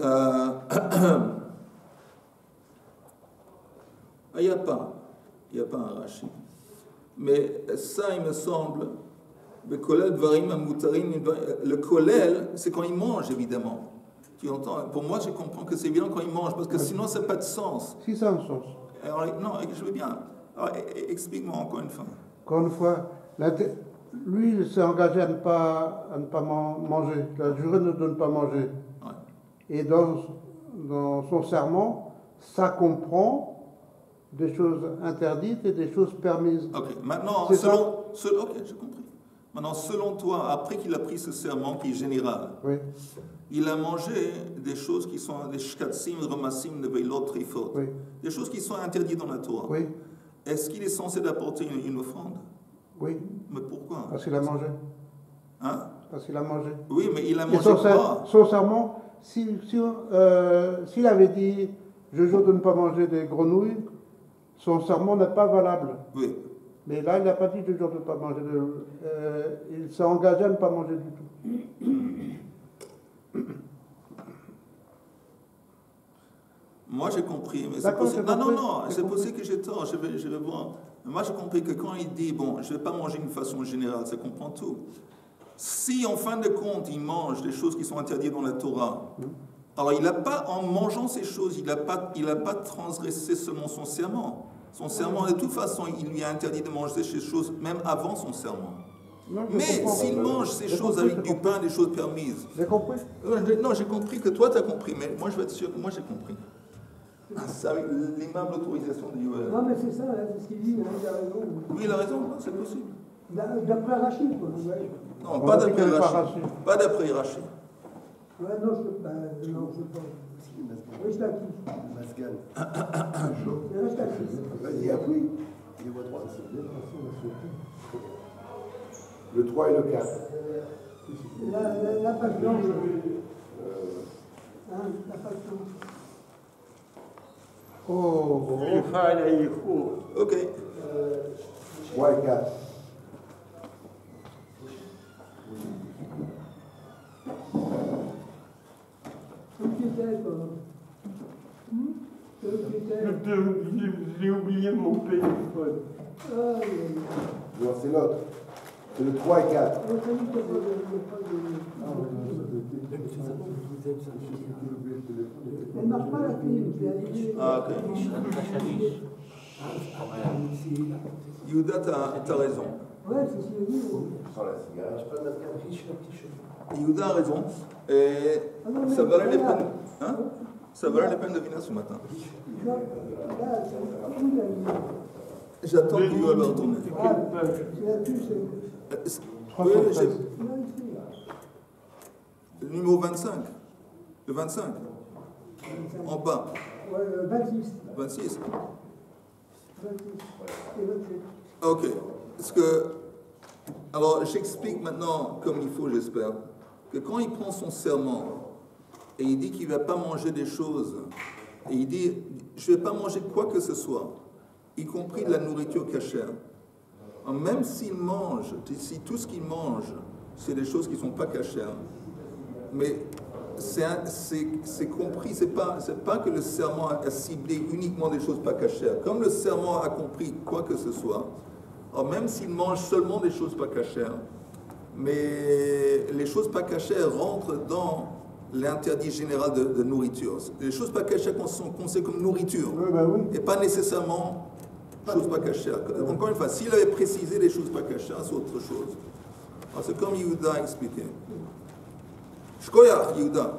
il n'y a pas un Rashi. Mais ça, il me semble... Le kolel, c'est quand il mange, évidemment. Tu entends? Pour moi, je comprends que c'est évident quand il mange, parce que sinon, ça n'a pas de sens. Si, ça a un sens. Alors, non, je veux bien. Alors, explique-moi encore une fois. Encore une fois, lui, il s'est engagé à ne pas manger. Il a juré de ne pas manger. Ouais. Et dans son serment, ça comprend des choses interdites et des choses permises. Ok, maintenant, C'est ok, j'ai compris. Maintenant, selon toi, après qu'il a pris ce serment qui est général, Oui, il a mangé des choses qui sont des shkatsim, remassim, neveilot, trifot, oui, des choses qui sont interdites dans la Torah. oui, Est-ce qu'il est censé d'apporter une offrande? oui. Mais pourquoi? Parce qu'il a mangé. Hein? Parce qu'il a mangé. Oui, mais il a Et mangé quoi? son serment, s'il avait dit « je jure de ne pas manger des grenouilles », son serment n'est pas valable. Oui. Mais là, il n'a pas dit « je jure de ne pas manger il s'est engagé à ne pas manger du tout. Moi, j'ai compris, mais c'est D'accord, possible. j'ai Non, compris, non, j'ai c'est compris. possible que j'ai tort, je vais voir. Mais moi, j'ai compris que quand il dit, bon, je ne vais pas manger d'une façon générale, ça comprend tout. Si, en fin de compte, il mange des choses qui sont interdites dans la Torah, alors il n'a pas, en mangeant ces choses, il n'a pas transgressé seulement son serment. Son serment, de toute façon, il lui a interdit de manger ces choses, même avant son serment. Non, je Mais comprends. s'il mange ces J'ai choses compris, avec j'ai du pain, des choses permises, J'ai compris. non, j'ai compris que toi, tu as compris, mais moi, je vais être sûr que moi, j'ai compris. C'est avec l'aimable autorisation de Yoel. Non, mais c'est ça, hein, c'est ce qu'il dit, hein, il a raison. Oui, il a raison, non, c'est possible. D'après Rachid, quoi. Ouais, Non, On pas a dit d'après qu'elle est pas Rachid. Rachid. Pas d'après Rachid. non, je ne sais pas. Oui, je t'acquis. Mascal. Je t'acquis. Vas-y, appuie. Il voit 3. Le 3 et le 4. La page blanche. Hein, la page blanche. Oh, Ok. 3 et 4. C'est le piétel, quoi. C'est le piétel. J'ai oublié mon téléphone. Aïe, aïe, Non, c'est l'autre. C'est le 3 et 4. aïe. On sait qu'il n'y a pas Elle ne marche pas la clé. Ah, ok. Yehuda, t'as raison. Ouais, c'est ce qu'il dit. Sans la cigarette. Yehuda a raison. Et Ah non, mais ça valait les regarde. peines. Hein? Ça valait les peines de venir ce matin. Là, c'est où il a mis. J'attends que Yoel va retourner. Ah, c'est là-dessus, c'est. Oui, j'ai Là, ici. le numéro 25. Le 25. En bas. Ouais, 26. 26. 26. Et 27. Ok. Parce que. Alors, j'explique maintenant comme il faut, j'espère, que quand il prend son serment et il dit qu'il ne va pas manger des choses, et il dit je ne vais pas manger quoi que ce soit, y compris de la nourriture cachère. Même s'il mange, si tout ce qu'il mange, c'est des choses qui ne sont pas cachères, mais c'est compris, c'est pas que le serment a ciblé uniquement des choses pas cachères. Comme le serment a compris quoi que ce soit, alors même s'il mange seulement des choses pas cachères, mais les choses pas cachères rentrent dans l'interdit général de nourriture. Les choses pas cachères qu'on sait comme nourriture, Oui, ben oui. et pas nécessairement choses pas cachères. Encore une fois, s'il avait précisé les choses pas cachères, c'est autre chose. Alors, c'est comme Yehuda a expliqué. Shkoyach, Yehuda.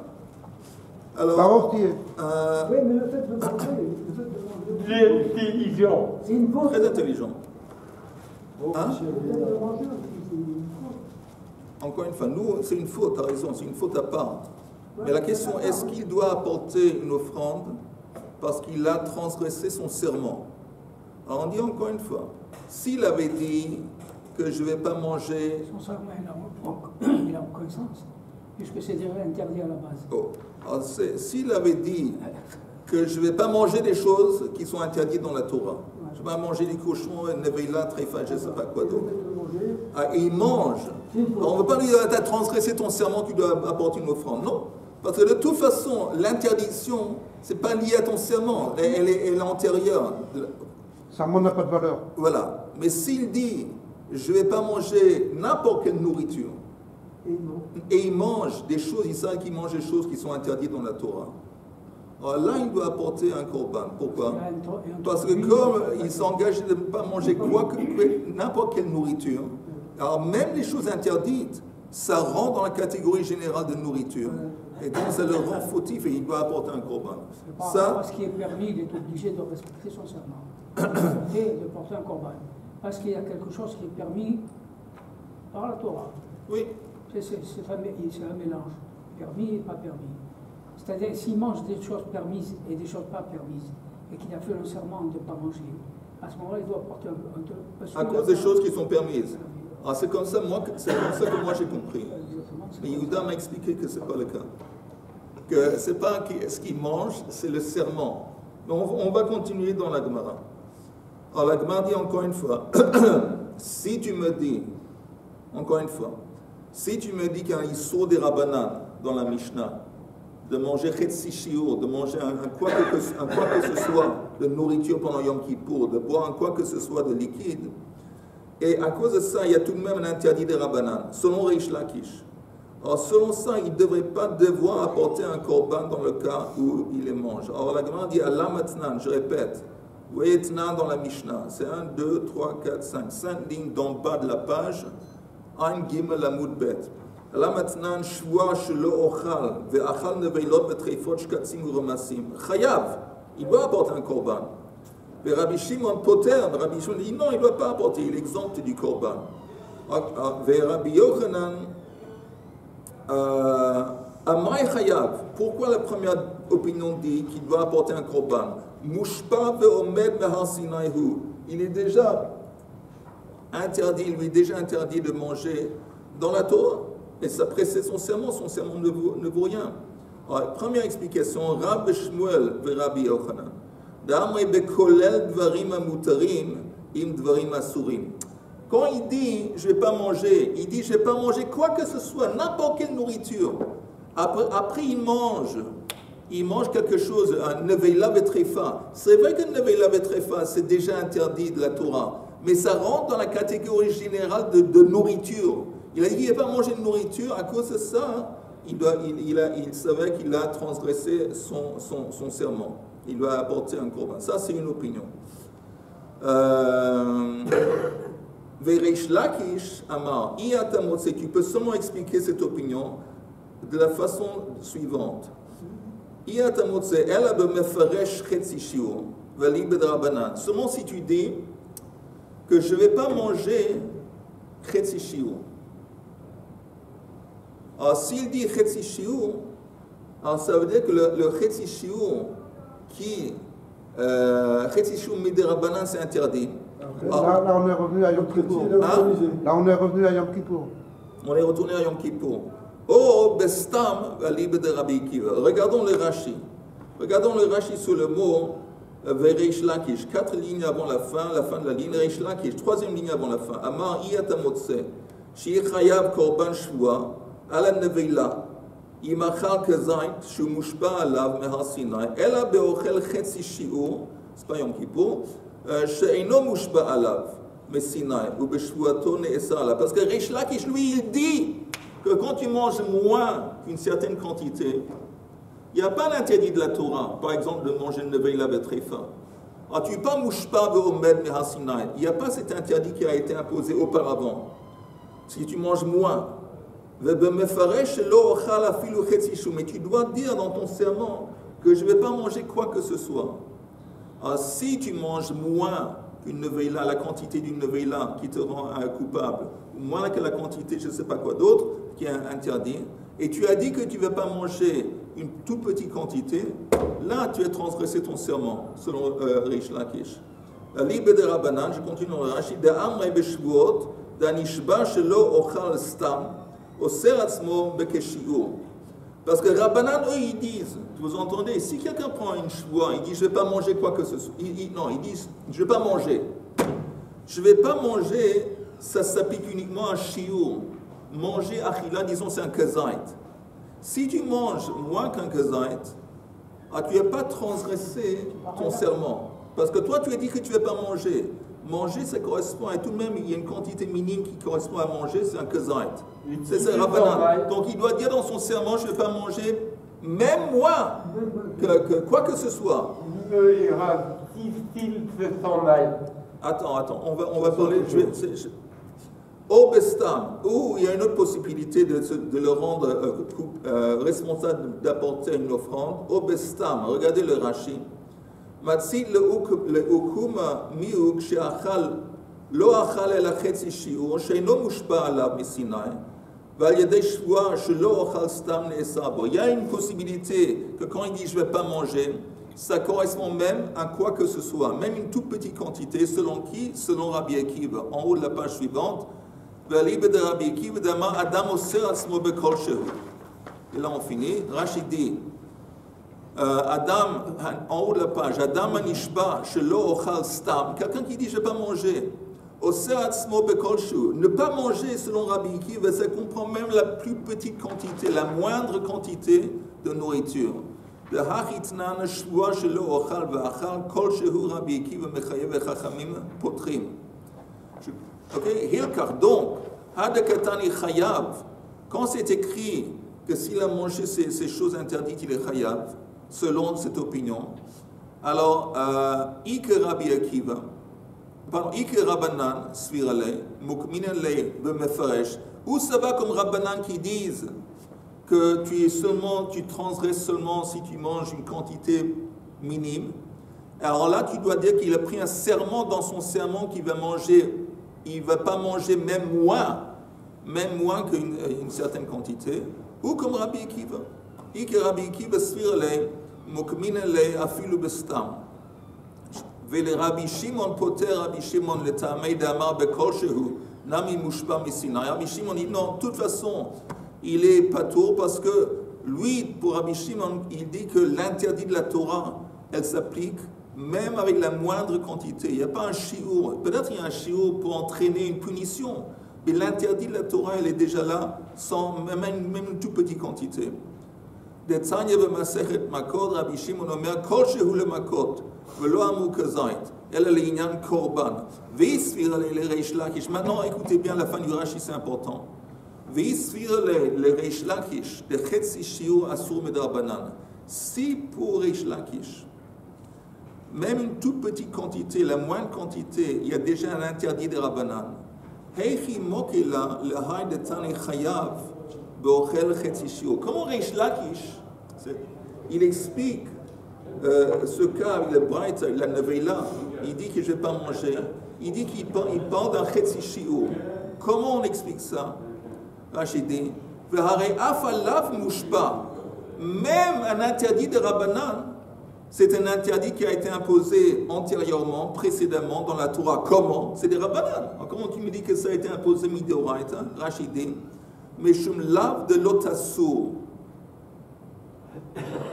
Alors, Baroque, Oui, mais le fait de manger, L'intelligent. c'est une faute. très intelligent. Hein? Le fait de manger aussi, c'est une faute. Encore une fois, nous, c'est une faute, tu as raison, c'est une faute à part. Mais la question, est-ce qu'il doit apporter une offrande parce qu'il a transgressé son serment? Alors on dit encore une fois, s'il avait dit que je ne vais pas manger... Son serment, il n'a aucun sens, puisque c'est déjà interdit à la base. Oh. Alors, s'il avait dit que je ne vais pas manger des choses qui sont interdites dans la Torah, je ne vais pas manger des cochons, neveila, tréfa, je ne sais pas quoi d'autre. Ah, et il mange. Alors, on ne veut pas lui dire, tu as transgressé ton serment, tu dois apporter une offrande. Non. Parce que de toute façon, l'interdiction, ce n'est pas lié à ton serment. Elle est antérieure. serment n'a pas de valeur. Voilà. Mais s'il dit, je ne vais pas manger n'importe quelle nourriture, et il mange des choses, il sait qu'il mange des choses qui sont interdites dans la Torah. Alors là, il doit apporter un korban. Pourquoi? Il y a un Parce que comme il s'engage de ne pas manger n'importe quelle nourriture, alors même les choses interdites, ça rentre dans la catégorie générale de nourriture. Et donc ça le rend fautif et il doit apporter un korban. Parce qu'il est permis, il est obligé de respecter son serment. Et de porter un korban. Parce qu'il y a quelque chose qui est permis par la Torah. Oui. C'est un mélange. Permis et pas permis. C'est-à-dire, s'il mange des choses permises et des choses pas permises, et qu'il a fait le serment de ne pas manger, à ce moment-là, il doit porter un à cause des choses qui sont permises. Ah, c'est comme ça que moi j'ai compris. Mais Yehuda m'a expliqué que ce n'est pas le cas. Que ce n'est pas ce qu'il mange, c'est le serment. Mais on va continuer dans la Gemara. Alors la Gemara dit encore une fois, si tu me dis, encore une fois, si tu me dis qu'il y a un issur des Rabbanan dans la Mishnah, de manger chetzi shiur, de manger un quoi que ce soit de nourriture pendant Yom Kippour, de boire un quoi que ce soit de liquide, et à cause de ça, il y a tout de même un interdit des Rabbanan, selon Reish Lakish. Alors, selon ça, il ne devrait pas devoir apporter un korban dans le cas où il les mange. Alors, la Gemara dit Allah Matnan, je répète, vous voyez Tnan dans la Mishnah, c'est 1, 2, 3, 4, 5 lignes d'en bas de la page, Ein Gimel Amud Bet. Allah Matnan, Shua Shelo Ochal, Ve'achal Neveilot Betreifot Shkatzim Uromasim. Chayav, il doit apporter un korban. Mais Rabbi Shimon Poter, Rabbi Shimon dit non, il ne doit pas apporter, il est exempt du korban. Rabbi Yochanan, Amay Chayav, pourquoi la première opinion dit qu'il doit apporter un korban? Mushpa ve'omed mehar Sinaihu, il est déjà interdit, lui est déjà interdit de manger dans la Torah, et ça précède son serment ne vaut rien. Alors, première explication, Rabbi Shmuel ve Rabbi Yochanan. Quand il dit je ne vais pas manger, il dit je ne vais pas manger quoi que ce soit, n'importe quelle nourriture. Après il mange quelque chose, un neveila betrefa. C'est vrai que neveila betrefa c'est déjà interdit de la Torah, mais ça rentre dans la catégorie générale de nourriture. Il a dit qu'il ne va pas manger de nourriture, à cause de ça, il savait qu'il a transgressé son serment. Il doit apporter un korban. Ça, c'est une opinion. Reish Lakish Amar, tu peux seulement expliquer cette opinion de la façon suivante. Seulement si tu dis que je ne vais pas manger chetzi shiur. Alors, s'il dit chetzi shiur, alors ça veut dire que le chetzi shiur qui chetzi shiur midei Rabbanan c'est interdit. Là, on est revenu à Yom Kippour. Là, on est revenu à Yom Kippour. On est retourné à Yom Kippour. Oh, bestam alibe de Rabbi Akiva. Regardons le Rashi. Regardons le Rashi sur le mot Reish Lakish. 4 lignes avant la fin de la ligne. Reish Lakish, 3e ligne avant la fin. Amar iyatamotse. Shi chayav korban shua ala neveila. Imachal kezait shu mushba alav mehar Sinai. Ela beochel chetzi shiur. C'est pas Yom Kippour. She'eino mushba alav me Sinai. Ou beshuato ne'esa alav. Parce que Reish Lakish, lui, il dit que quand tu manges moins qu'une certaine quantité, il n'y a pas l'interdit de la Torah, par exemple de manger une neveila betrefa. Alors tu ne pas mouchpa ve'omed mehar Sinai. Il n'y a pas cet interdit qui a été imposé auparavant. Si tu manges moins, mais tu dois dire dans ton serment que je ne vais pas manger quoi que ce soit. Alors si tu manges moins qu'une neveila, la quantité d'une neveila qui te rend coupable, moins que la quantité, je ne sais pas quoi d'autre, qui est interdit, et tu as dit que tu ne veux pas manger une toute petite quantité, là tu as transgressé ton serment, selon Reish Lakish. Libe de Rabbanan, je continue dans le Rashi, de Amrei Beshvuot, d'Anishba Shelo Ochal Stam, Oser Atzmo Bekeshiur. Parce que Rabbanan, eux, ils disent, vous entendez, si quelqu'un prend une shvoua, il dit je ne vais pas manger quoi que ce soit, non, ils disent je ne vais pas manger. Je ne vais pas manger, ça s'applique uniquement à shiur. Manger achila, disons, c'est un kazait. Si tu manges moins qu'un kazait, tu n'as pas transgressé ton serment. Parce que toi, tu as dit que tu ne vas pas manger. Manger, ça correspond à tout de même, il y a une quantité minime qui correspond à manger, c'est un kazait. C'est Rabbanan. Donc il doit dire dans son serment, je ne vais pas manger même moi, que quoi que ce soit. Le Rav, s'il se sent mal. Attends, on va parler. Au Bestam, où il y a une autre possibilité de le rendre responsable d'apporter une offrande. Au Bestam, regardez le Rashi. Matzid le hukum miuk she'achal lo achal el achetzi shiur she'ino mushpa alav misinai ועל ידי שבועה שלא אוכל סתם נאסר בו. Il y a une possibilité que quand il dit je ne vais pas manger, ça correspond même à quoi que ce soit, même une toute petite quantité, selon qui? Selon Rabbi Akiva. En haut de la page suivante, והליבא דרבי עקיבא דאמר אדם אוסר עצמו בכל שהוא. Et là on finit, Rashi dit, Adam, en haut de la page, Adam anishba shelo ochal stam, quelqu'un qui dit je ne vais pas manger. Ne pas manger, selon Rabbi Akiva, ça comprend même la plus petite quantité, la moindre quantité de nourriture. Ok, Hilkar, donc, quand c'est écrit que s'il a mangé ces choses interdites, il est chayav, selon cette opinion, alors, Ike Rabbi Akiva, pardon, Ike Rabbanan, Svirale, Mukminale, Bemefaresh, ou ça va comme Rabbanan qui disent que tu transgresses seulement si tu manges une quantité minime. Alors là, tu dois dire qu'il a pris un serment dans son serment qu'il va manger, il ne va pas manger même moins qu'une certaine quantité. Ou comme Rabbi Akiva. Ike Rabbi Akiva, Svirale, Mukminale, Afilu Bestam. Vele Rabbi Shimon poter Rabbi Shimon le ta'amei d'amar bekol shehu nami mushpa misinai. Rabbi Shimon dit non, de toute façon, il est patour parce que lui, pour Rabbi Shimon, il dit que l'interdit de la Torah, elle s'applique même avec la moindre quantité. Il n'y a pas un shiur. Peut-être il y a un shiur pour entraîner une punition, mais l'interdit de la Torah, elle est déjà là, sans même une toute petite quantité. דצניה במסכת מכות, רבי שמעון אומר, כל שהוא למכות, ולא אמרו כזית, אלא לעניין קורבן. והיא סבירה לריש לקיש. Maintenant, écoutez bien la fin du Rashi, c'est important. והיא סבירה לריש לקיש, לחצי שיעור אסור מדרבנן. Si pour Rish Lakish, même une toute petite quantité, la moindre quantité, il y a déjà un interdit de Rabbanan. Heichi mokela lehay de tani chayav. Comment Rish Lakish, il explique ce cas avec le Braïta, la Nevela, il dit que je ne vais pas manger, il dit qu'il parle d'un Chetzi Shiur. Comment on explique ça? Rachid dit, même un interdit de Rabbanan, c'est un interdit qui a été imposé antérieurement, précédemment dans la Torah. Comment? C'est des Rabbanan. Comment tu me dis que ça a été imposé Midoraita? Rachid dit, mais je me lave de l'otassur.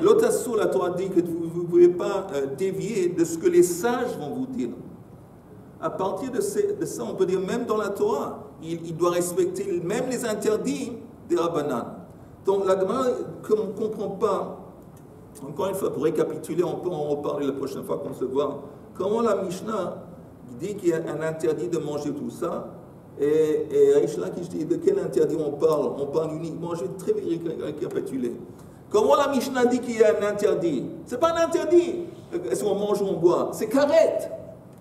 L'otassur, la Torah dit que vous ne pouvez pas dévier de ce que les sages vont vous dire. À partir de ça, on peut dire, même dans la Torah, il doit respecter même les interdits des Rabbanan. Donc la Gemara, comme on ne comprend pas, encore une fois, pour récapituler, on peut en reparler la prochaine fois qu'on se voit, comment la Mishnah dit qu'il y a un interdit de manger tout ça. Et Rish Lakish dit de quel interdit on parle? On parle uniquement, je vais très vite récapituler. Comment la Mishnah dit qu'il y a un interdit? C'est pas un interdit. Est-ce qu'on mange ou on boit? C'est karet.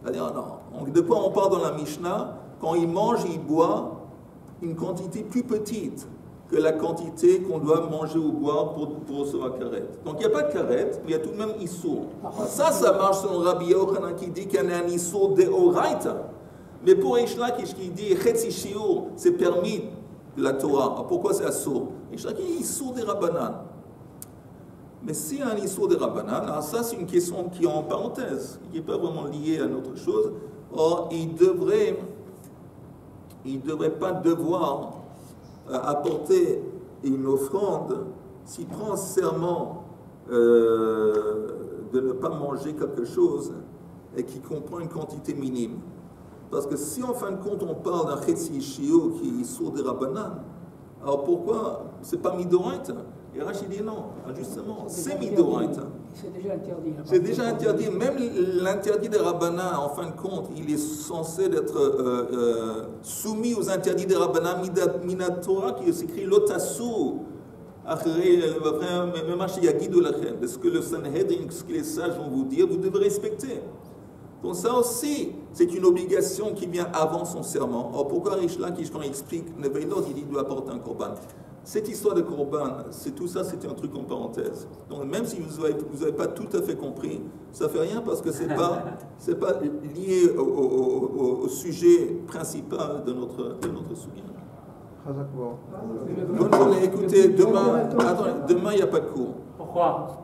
C'est-à-dire, non. Donc, de quoi on parle dans la Mishnah? Quand il mange, il boit une quantité plus petite que la quantité qu'on doit manger ou boire pour recevoir karet. Donc il n'y a pas de karet, mais il y a tout de même issour. Ça marche selon Rabbi Yochanan qui dit qu'il y a un issour de oraita. Mais pour Rish Lakish qui dit Chetzi Shiur, c'est permis de la Torah. Alors pourquoi c'est assour? Rish Lakish dit issour des Rabbanan. Mais s'il y a un issour des Rabbanan, alors ça c'est une question qui est en parenthèse, qui n'est pas vraiment liée à notre chose. Or, il ne devrait pas devoir apporter une offrande s'il prend un serment de ne pas manger quelque chose et qui comprend une quantité minime. Parce que si en fin de compte on parle d'un Chetzi Shiur qui est sourd des Rabbanan, alors pourquoi c'est pas Midoraita? Et Rachid dit non, justement, c'est Midoraita. C'est déjà interdit. C'est déjà interdit. Même l'interdit des Rabbanan, en fin de compte, il est censé être soumis aux interdits des Rabbanan Minatora qui s'écrit Lotassou. ce que le Sanhedrin, ce que les sages vont vous dire, vous devez respecter. Donc ça aussi, c'est une obligation qui vient avant son serment. Or, pourquoi Rish Lakish, quand il explique Neveilot, il dit qu'il doit apporter un korban. Cette histoire de korban, c'est tout ça, c'était un truc en parenthèse. Donc même si vous n'avez pas tout à fait compris, ça ne fait rien parce que c'est pas lié au sujet principal de notre souvenir. Chazak Bo. Bonne journée, écoutez, demain, il n'y a pas de cours. Pourquoi?